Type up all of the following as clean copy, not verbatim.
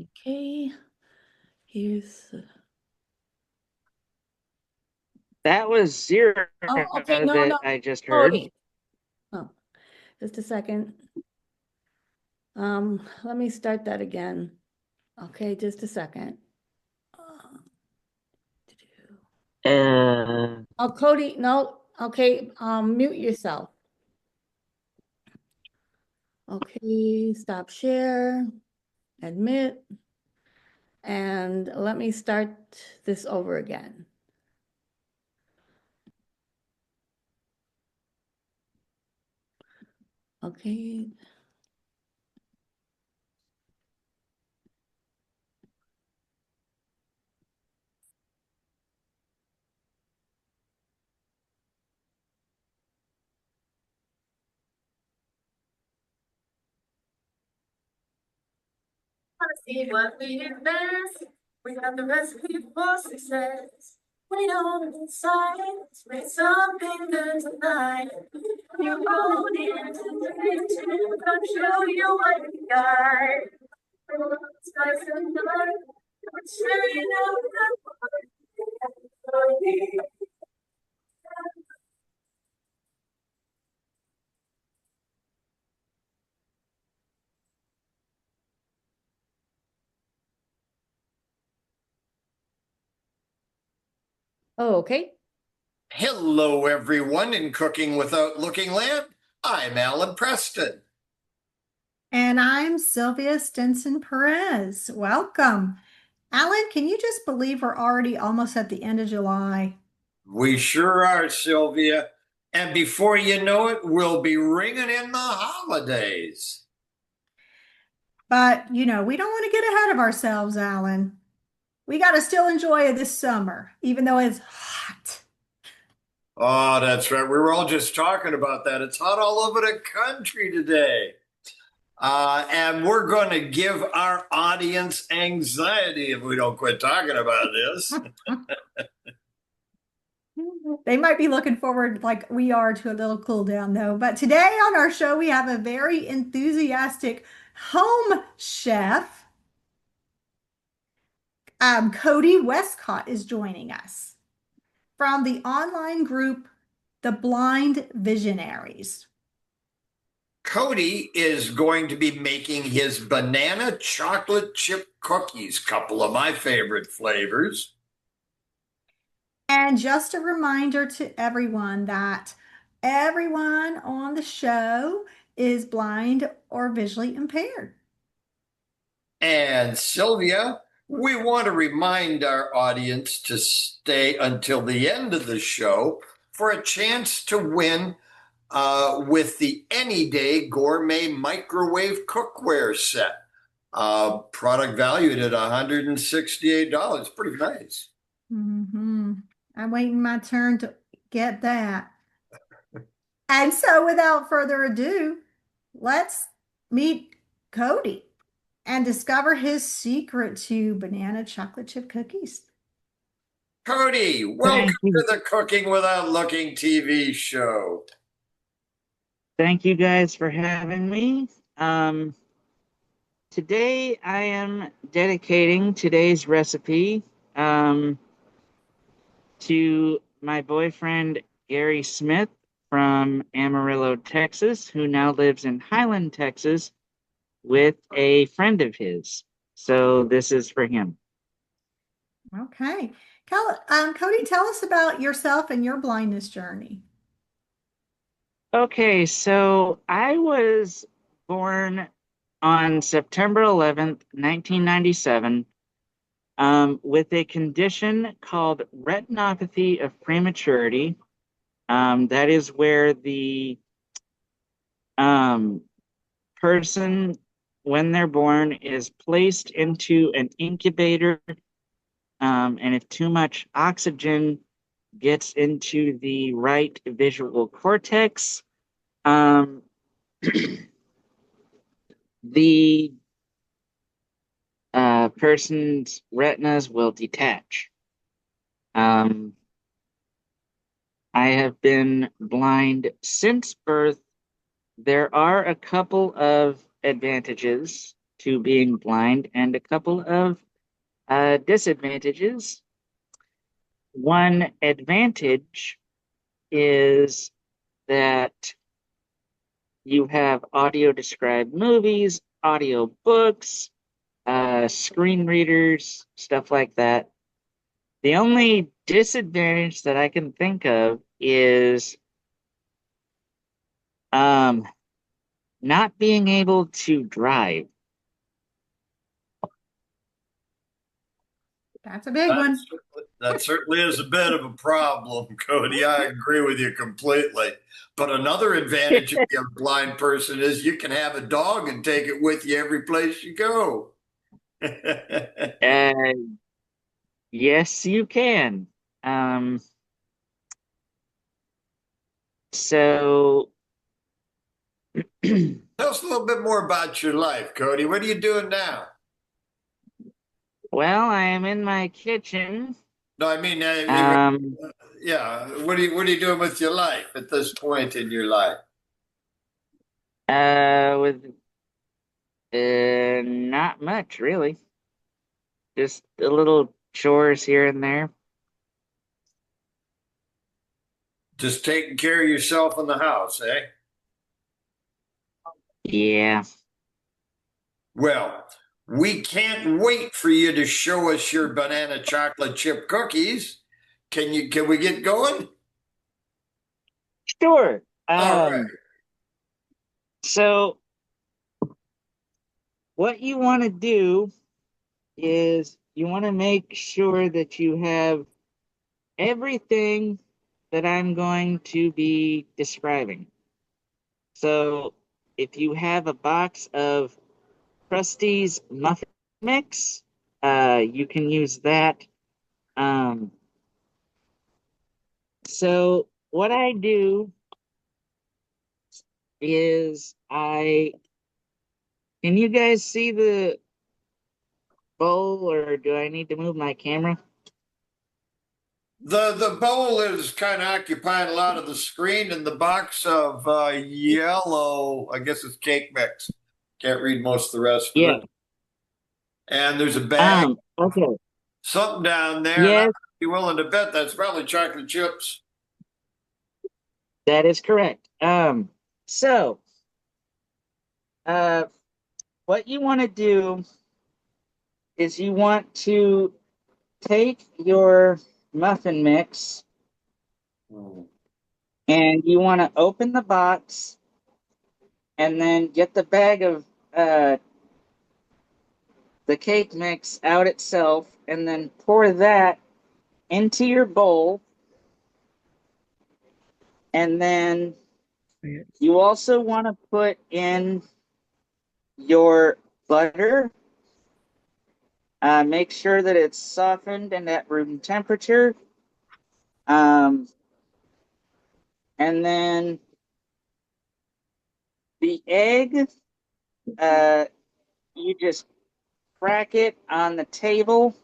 Okay, here's, That was zero oh, okay, no, that I just heard. Cody. Oh, just a second. Let me start that again. Okay, just a second. Uh, Uh, Oh, Cody, no, okay, mute yourself. Okay, stop share, admit, and let me start this over again. Okay. See what we do best. We got the recipe for success. We don't need science, make something good tonight. You roll into the kitchen, I'll show you what we got. Spice and love, sure you know that. Oh, okay. Hello, everyone in Cooking Without Looking Land. I'm Alan Preston. And I'm Sylvia Stinson Perez. Welcome. Alan, can you just believe we're already almost at the end of July? We sure are, Sylvia. And before you know it, we'll be ringing in the holidays. But, we don't want to get ahead of ourselves, Alan. We got to still enjoy this summer, even though it's hot. Oh, that's right. We were all just talking about that. It's hot all over the country today. And we're going to give our audience anxiety if we don't quit talking about this. They might be looking forward, like we are, to a little cool down, though. But today on our show, we have a very enthusiastic home chef. Cody Westcott is joining us from the online group, The Blind Visionaries. Cody is going to be making his banana chocolate chip cookies, couple of my favorite flavors. And just a reminder to everyone that everyone on the show is blind or visually impaired. And Sylvia, we want to remind our audience to stay until the end of the show for a chance to win with the Any Day Gourmet Microwave Cookware Set. Product valued at $168. Pretty nice. I'm waiting my turn to get that. And so, without further ado, let's meet Cody and discover his secret to banana chocolate chip cookies. Cody, welcome Thank you. to the Cooking Without Looking TV show. Thank you guys for having me. Today I am dedicating today's recipe to my boyfriend Gary Smith from Amarillo, Texas, who now lives in Highland, Texas, with a friend of his. So this is for him. Okay. Cody, tell us about yourself and your blindness journey. Okay, so I was born on September 11th, 1997, with a condition called retinopathy of prematurity. That is where the um, person, when they're born, is placed into an incubator, and if too much oxygen gets into the right visual cortex, um, the person's retinas will detach. Um, I have been blind since birth. There are a couple of advantages to being blind and a couple of disadvantages. One advantage is that you have audio described movies, audio books, screen readers, stuff like that. The only disadvantage that I can think of is not being able to drive. That's a big one. That certainly is a bit of a problem, Cody. I agree with you completely. But another advantage of being a blind person is you can have a dog and take it with you every place you go. Uh, yes, you can. So Tell us a little bit more about your life, Cody. What are you doing now? well, I am in my kitchen. No, I mean, Um, yeah. What are you doing with your life at this point in your life? with not much really. Just a little chores here and there. Just taking care of yourself in the house, eh? Yeah. Well, we can't wait for you to show us your banana chocolate chip cookies. Can we get going? Sure. All right. So what you want to do is you want to make sure that you have everything that I'm going to be describing. So if you have a box of Krusty's muffin mix, you can use that. So what I do is can you guys see the bowl, or do I need to move my camera? The bowl is kind of occupying a lot of the screen, and the box of yellow, I guess it's cake mix. Can't read most of the rest of Yeah. it. And there's a bag, Okay. something down there, and Yes, I'd be willing to bet that's probably chocolate chips. that is correct. So, uh, what you want to do is you want to take your muffin mix and you want to open the box and then get the bag of the cake mix out itself and then pour that into your bowl. And then you also want to put in your butter. Make sure that it's softened and at room temperature. And then the egg, you just crack it on the table,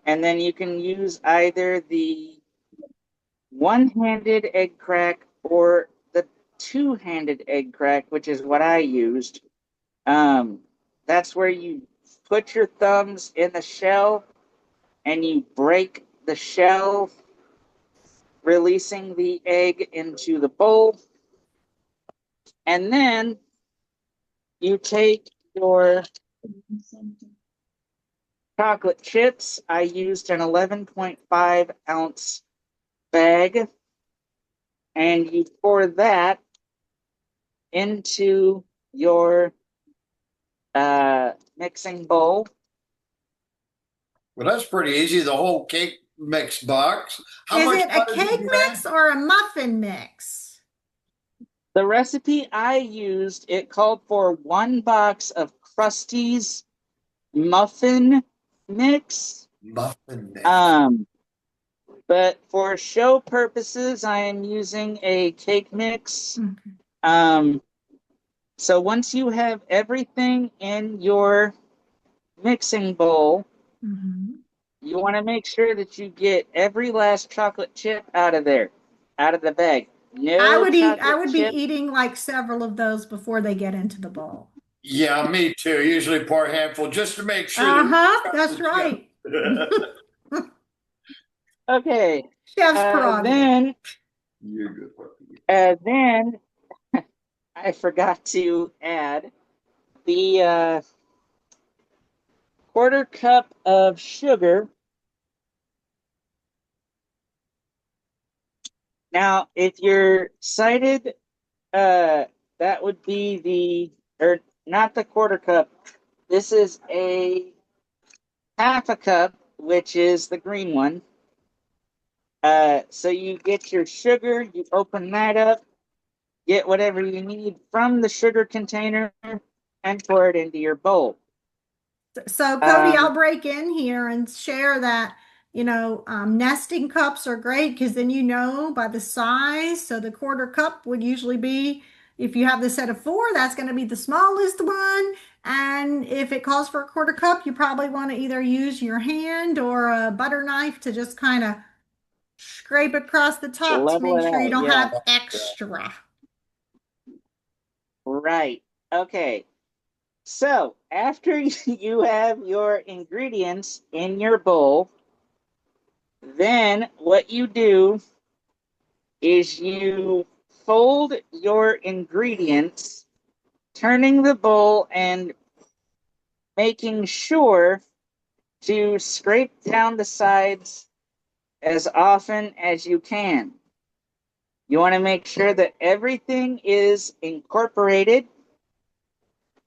and then you can use either the one-handed egg crack or the two-handed egg crack, which is what I used. That's where you put your thumbs in the shell and you break the shell, releasing the egg into the bowl. And then you take your chocolate chips. I used an 11.5 ounce bag, and you pour that into your mixing bowl. Well, that's pretty easy. The whole cake mix box. How Is much it a butter did cake you mix add? or a muffin mix? The recipe I used, it called for 1 box of Krusty's muffin mix. Muffin mix. But for show purposes, I am using a cake mix. So once you have everything in your mixing bowl, you want to make sure that you get every last chocolate chip out of there, out of the bag. No I would chocolate be chip. eating like several of those before they get into the bowl. Yeah, me too. Usually pour a handful just to make sure Uh-huh, that's right. that. Okay. Chef's Uh, prerogative. then, You're good. then I forgot to add the quarter cup of sugar. Now, if you're cited, that would be or not the quarter cup. This is a half a cup, which is the green one. So you get your sugar, you open that up, get whatever you need from the sugar container, and pour it into your bowl. So, Cody, I'll Um, break in here and share that, nesting cups are great because then you know by the size. So, the quarter cup would usually be, if you have the set of four, that's going to be the smallest one. And if it calls for a quarter cup, you probably want to either use your hand or a butter knife to just kind of scrape across the top to level make it sure you out. don't Yeah, have extra. right. Okay. So after you have your ingredients in your bowl, then what you do is you fold your ingredients, turning the bowl and making sure to scrape down the sides as often as you can. You want to make sure that everything is incorporated.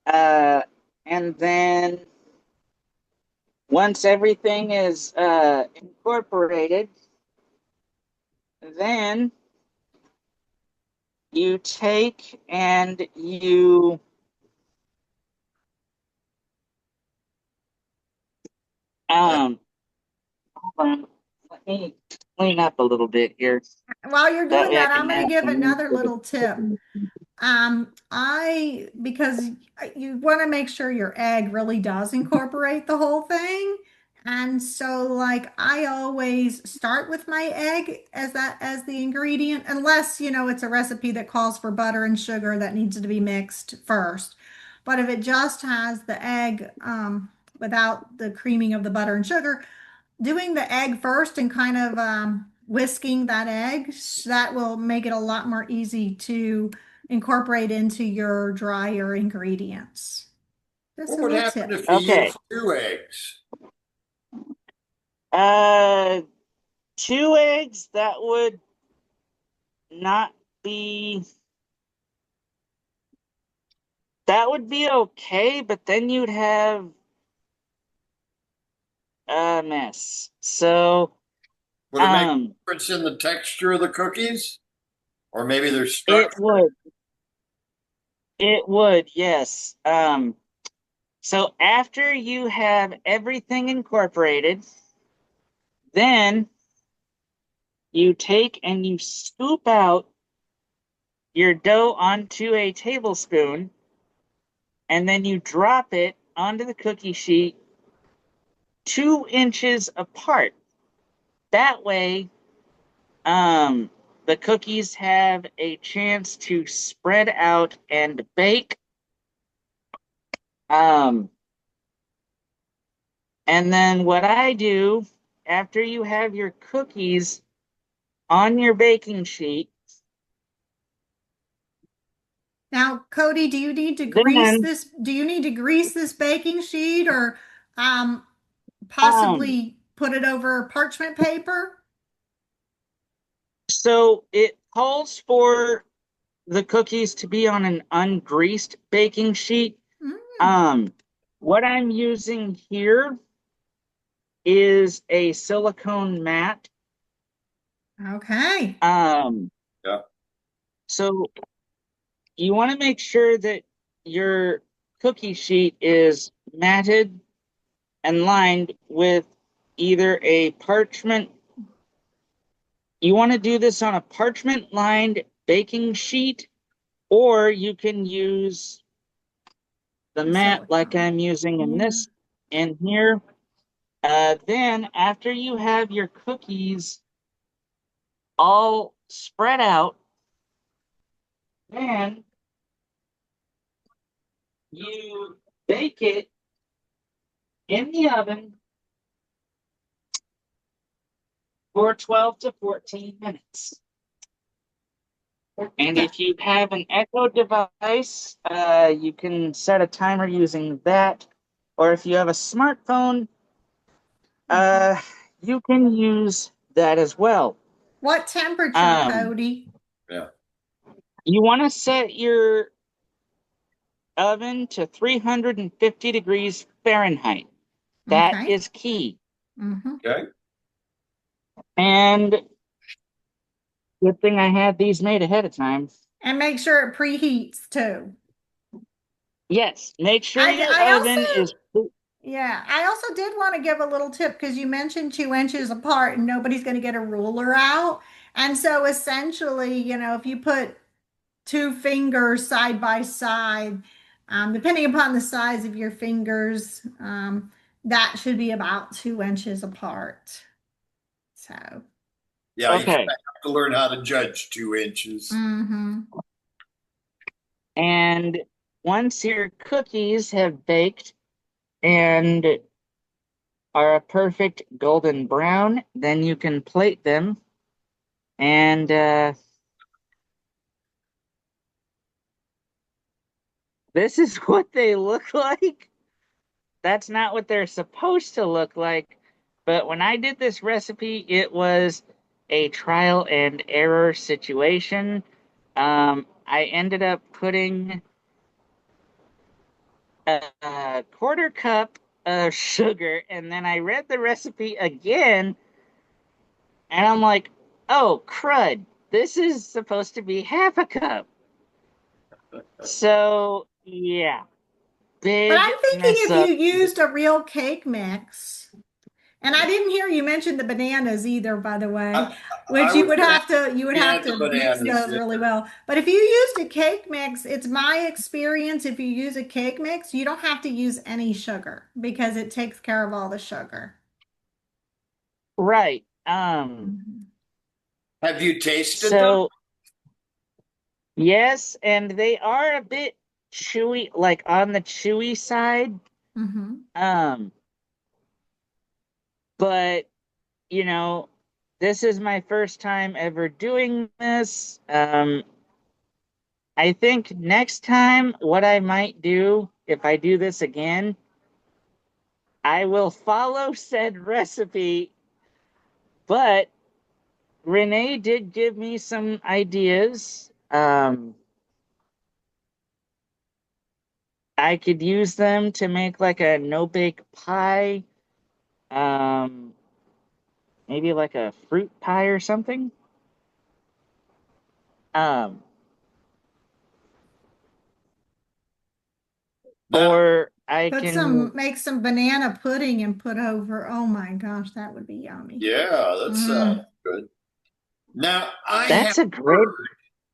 And then once everything is incorporated, then you take and you hold on, let me clean up a little bit here. While you're That doing way I that, I'm can going to add give some another little tip. Because you want to make sure your egg really does incorporate the whole thing. And so like I always start with my egg as the ingredient, unless, it's a recipe that calls for butter and sugar that needs to be mixed first. But if it just has the egg, without the creaming of the butter and sugar, doing the egg first and kind of whisking that egg, that will make it a lot more easy to incorporate into your drier ingredients. Just What a would little happen tip. if you Okay. use 2 eggs? Uh, 2 eggs, that would not be, that would be okay, but then you'd have a mess. So, Would it make a um, difference in the texture of the cookies? Or maybe their it structure? would, yes. So after you have everything incorporated, then you take and you scoop out your dough onto a tablespoon, and then you drop it onto the cookie sheet 2 inches apart. That way, the cookies have a chance to spread out and bake. Um, and then what I do after you have your cookies on your baking sheet, Now, Cody, do you need to grease then this? Do you need to grease this baking sheet or um, um, possibly put it over parchment paper? so it calls for the cookies to be on an ungreased baking sheet. Mm, Um, what I'm using here is a silicone mat. okay. Um, Yeah. so you want to make sure that your cookie sheet is matted and lined with either a parchment. You want to do this on a parchment lined baking sheet, or you can use the The mat like silicone. I'm using in Yeah. this in here. Then after you have your cookies all spread out, then you bake it in the oven for 12 to 14 minutes. And if you have an Echo device, you can set a timer using that. Or if you have a smartphone, you can use that as well. What temperature, Um, Cody? Yeah. You want to set your oven to 350 degrees Fahrenheit. That Okay. is key. Mm-hmm. Okay. And good thing I had these made ahead of time. And make sure it preheats too. Yes, make sure your I oven is. also, yeah, I also did want to give a little tip because you mentioned 2 inches apart and nobody's going to get a ruler out. And so essentially, if you put two fingers side by side, depending upon the size of your fingers, that should be about 2 inches apart. So, Yeah, you kind of Okay. have to learn how to judge 2 inches. mm-hmm. And once your cookies have baked and are a perfect golden brown, then you can plate them. And this is what they look like. That's not what they're supposed to look like. But when I did this recipe, it was a trial and error situation. I ended up putting a quarter cup of sugar, and then I read the recipe again, and I'm like, oh, crud, this is supposed to be half a cup. So, yeah, But big I'm thinking mess if up. you used a real cake mix, and I didn't hear you mention the bananas either, by the way, I, which I was you would going to have add the to mix bananas. those really well. But if you used a cake mix, it's my experience, if you use a cake mix, you don't have to use any sugar because it takes care of all the sugar. Right. Mhm. Have you tasted them? So yes, and they are a bit chewy, like on the chewy side. Mhm. Um, but you know, this is my first time ever doing this. I think next time what I might do, if I do this again, I will follow said recipe, but Renee did give me some ideas. I could use them to make like a no-bake pie, um, maybe like a fruit pie or something. Um, Now, or I can, Make some banana pudding and put over. Oh my gosh, that would be yummy. yeah, that sounds Mm. good. Now, I have that's a great, heard,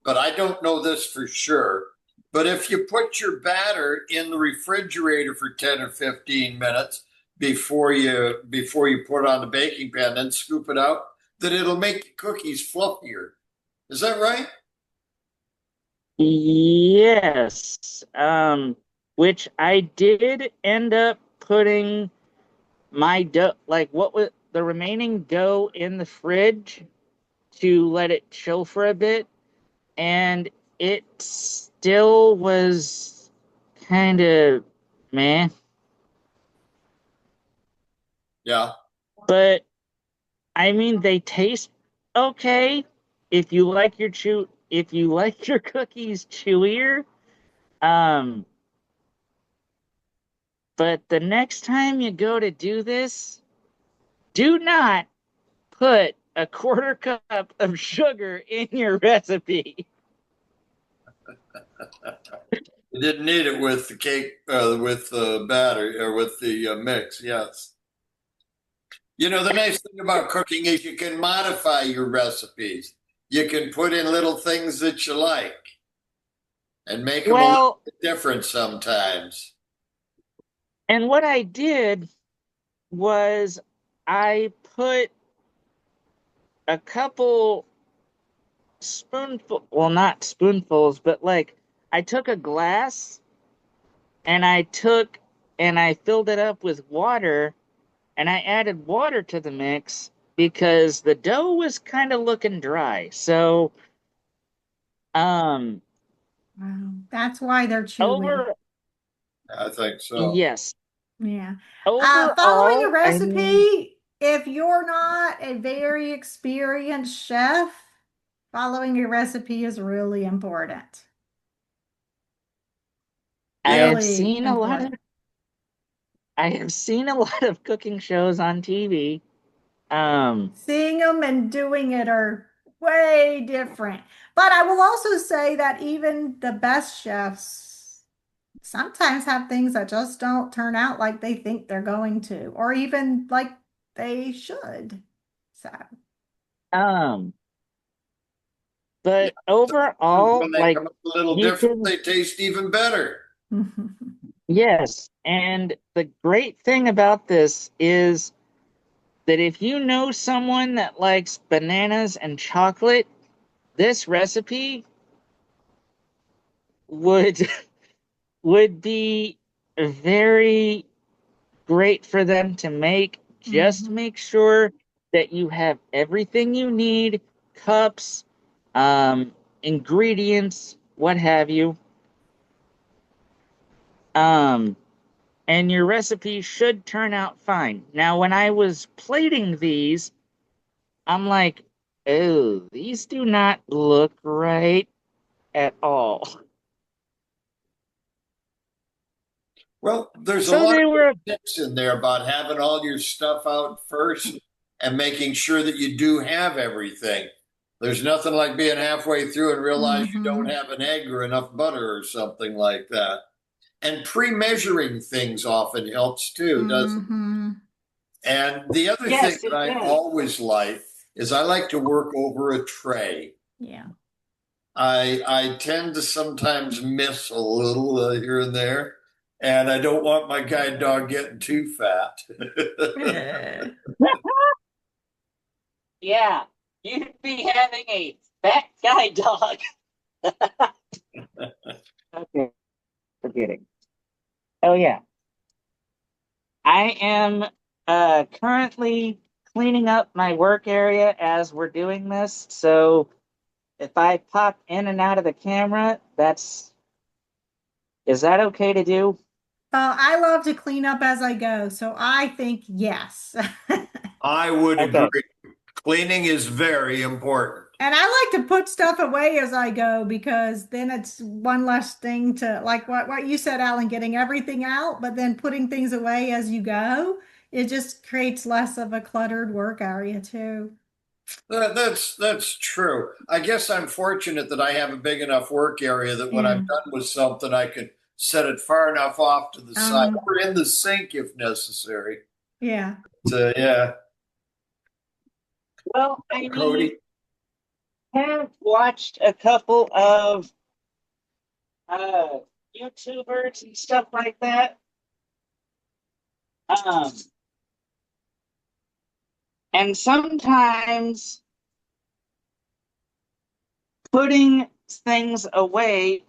but I don't know this for sure. But if you put your batter in the refrigerator for 10 or 15 minutes before you put it on the baking pan, then scoop it out, that it'll make the cookies fluffier. Is that right? yes. Which I did end up putting my dough, like what was the remaining dough in the fridge to let it chill for a bit, and it still was kind of meh. Yeah. But I mean, they taste okay. If you like your cookies chewier, um, but the next time you go to do this, do not put a quarter cup of sugar in your recipe. You didn't need it with the cake, with the batter, or with the mix. Yes. You know, the nice thing about cooking is you can modify your recipes. You can put in little things that you like and make them a little Well, bit different sometimes. and what I did was I put a couple spoonful, well, not spoonfuls, but like I took a glass and I took and I filled it up with water, and I added water to the mix because the dough was kind of looking dry. So, um, Wow. That's why they're chewy. over I think so. yes, Yeah. Following a overall, I mean, recipe, if you're not a very experienced chef, following a recipe is really important. I Yeah. have Really seen a lot of important. I have seen a lot of cooking shows on TV. Um, Seeing them and doing it are way different. But I will also say that even the best chefs sometimes have things that just don't turn out like they think they're going to, or even like they should. So, um, Yeah. but overall, When they like come up a little you different, can, they taste even better. yes, and the great thing about this is that if you know someone that likes bananas and chocolate, this recipe would would be very great for them to make. Just Mhm. make sure that you have everything you need, cups, um, ingredients, what have you. Um, and your recipe should turn out fine. Now, when I was plating these, I'm like, oh, these do not look right at all. Well, there's a So lot they of were, tips in there about having all your stuff out first and making sure that you do have everything. There's nothing like being halfway through and realize you don't Mhm. have an egg or enough butter or something like that. And pre-measuring things often helps too, doesn't it? Mhm. And the other thing yes, that it I does. always like is I like to work over a tray. Yeah. I tend to sometimes miss a little here and there, and I don't want my guide dog getting too fat. Yeah, you'd be having a fat guy dog. Okay, forgetting. Oh yeah, I am currently cleaning up my work area as we're doing this. So if I pop in and out of the camera, that's is that okay to do? I love to clean up as I go, so I think yes. I would Okay. agree. Cleaning is very important. And I like to put stuff away as I go because then it's one less thing to like what you said, Alan, getting everything out, but then putting things away as you go. It just creates less of a cluttered work area too. That's true. I guess I'm fortunate that I have a big enough work area that when I'm Yeah. done with something, I can set it far enough off to the side Um, or in the sink if necessary. yeah. So yeah, Well, I mean, Cody. have watched a couple of uh YouTubers and stuff like that. Um, and sometimes putting things away,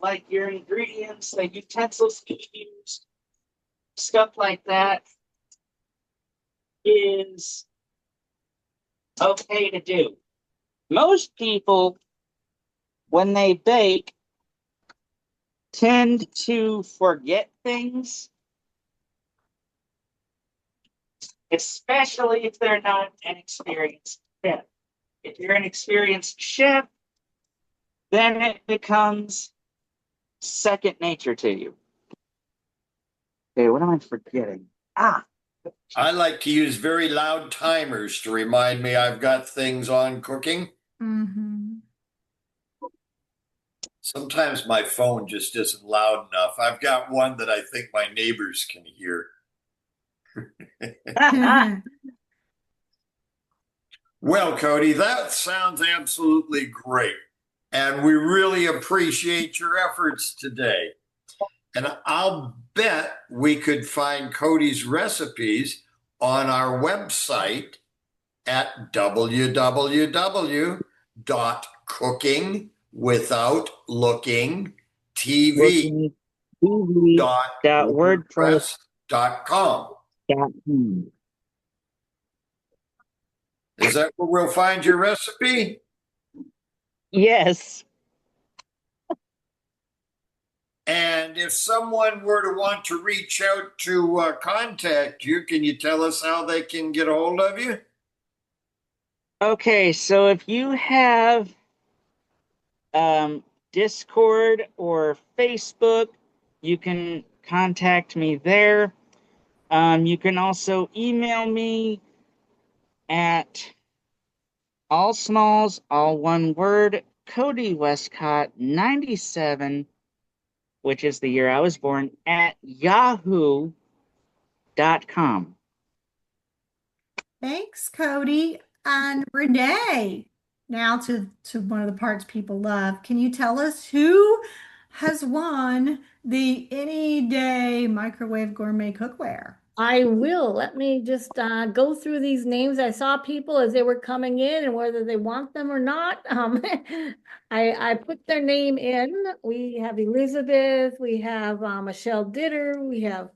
like your ingredients, the utensils you use, stuff like that, is okay to do. Most people, when they bake, tend to forget things, especially if they're not an experienced chef. If you're an experienced chef, then it becomes second nature to you. Okay, what am I forgetting? Ah, I like to use very loud timers to remind me I've got things on cooking. Hmm. Sometimes my phone just isn't loud enough. I've got one that I think my neighbors can hear. Well, Cody, that sounds absolutely great. And we really appreciate your efforts today. And I'll bet we could find Cody's recipes on our website at www.cookingwithoutlookingtv. looking. tv.wordpress.com. Is that where we'll find your recipe? Yes. And if someone were to want to reach out to contact you, can you tell us how they can get a hold of you? Okay, so if you have Discord or Facebook, you can contact me there. You can also email me at all smalls, all one word, Cody Westcott 97, which is the year I was born, at yahoo.com. Thanks, Cody. And Renee, now to one of the parts people love. Can you tell us who has won the Any Day Microwave Gourmet Cookware? I will. Let me just go through these names. I saw people as they were coming in and whether they want them or not. I put their name in. We have Elizabeth, we have Michelle Ditter, we have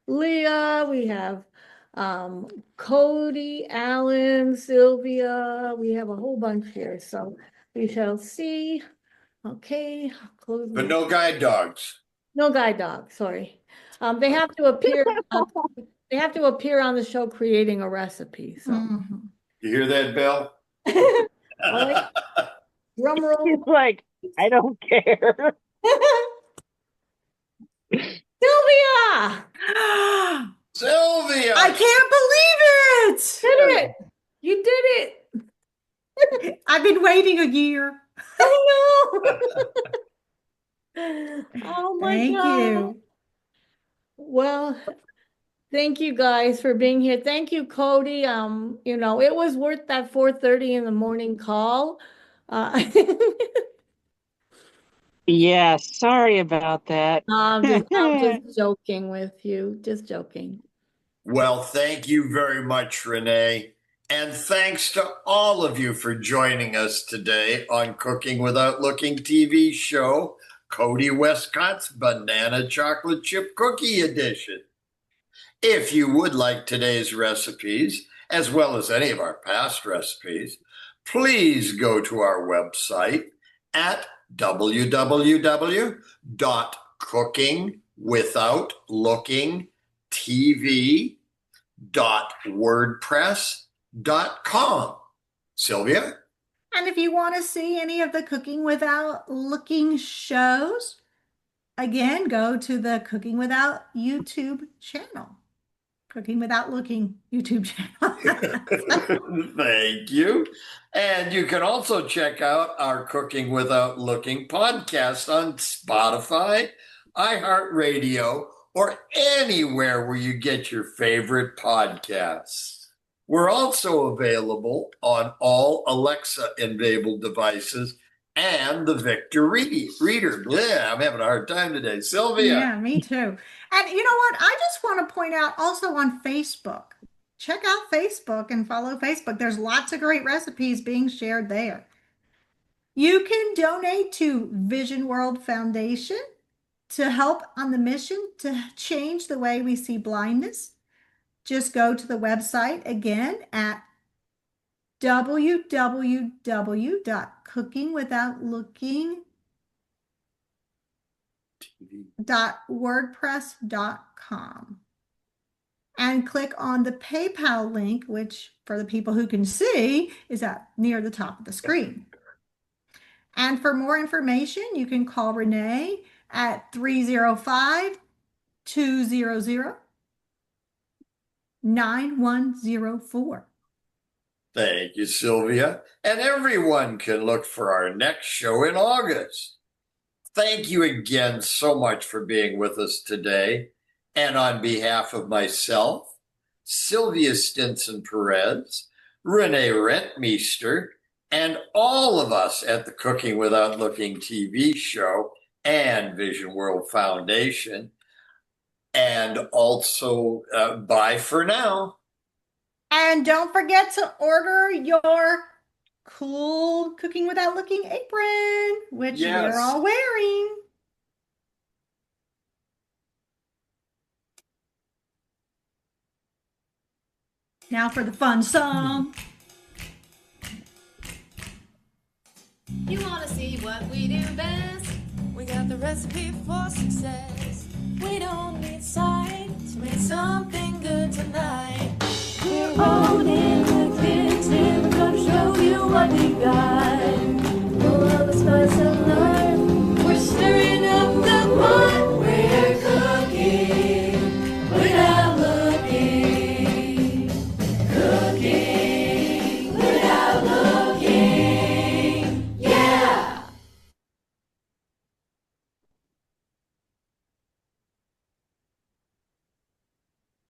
Leah, we have Cody, Alan, Sylvia. We have a whole bunch here. So we shall see. Okay, close. But no guide dogs. No guide dog, sorry. They have to appear. They have to appear on the show creating a recipe. So You hear that, Bill? Drum roll. He's like, I don't care. Sylvia! Sylvia! I can't believe it! Did it! You did it! I've been waiting a year. I know. Oh my Thank God. you. Well, thank you guys for being here. Thank you, Cody. You know, it was worth that 4:30 in the morning call. Yeah, sorry about that. I'm just joking with you. Just joking. Well, thank you very much, Renee. And thanks to all of you for joining us today on Cooking Without Looking TV show, Cody Westcott's Banana Chocolate Chip Cookie Edition. If you would like today's recipes, as well as any of our past recipes, please go to our website at www.cookingwithoutlookingtv.wordpress.com. Sylvia? And if you want to see any of the Cooking Without Looking shows, again, go to the Cooking Without YouTube channel. Cooking Without Looking YouTube channel. Thank you. And you can also check out our Cooking Without Looking podcast on Spotify, iHeartRadio, or anywhere where you get your favorite podcasts. We're also available on all Alexa-enabled devices and the Victor Reader. Yeah, I'm having a hard time today. Sylvia. Yeah, me too. And you know what? I just want to point out also on Facebook. Check out Facebook and follow Facebook. There's lots of great recipes being shared there. You can donate to Vision World Foundation to help on the mission to change the way we see blindness. Just go to the website again at www.cookingwithoutlooking.wordpress.com and click on the PayPal link, which for the people who can see is at near the top of the screen. And for more information, you can call Renee at 305-200-9104. Thank you, Sylvia. And everyone can look for our next show in August. Thank you again so much for being with us today. And on behalf of myself, Sylvia Stinson Perez, Renee Rentmeester, and all of us at the Cooking Without Looking TV show and Vision World Foundation, and also bye for now. And don't forget to order your cool Cooking Without Looking apron, which we're all wearing. Now for the fun song. You wanna see what we do best? We got the recipe for success. We don't need science, make something good tonight. We're all in the kitchen, gonna show you what we got.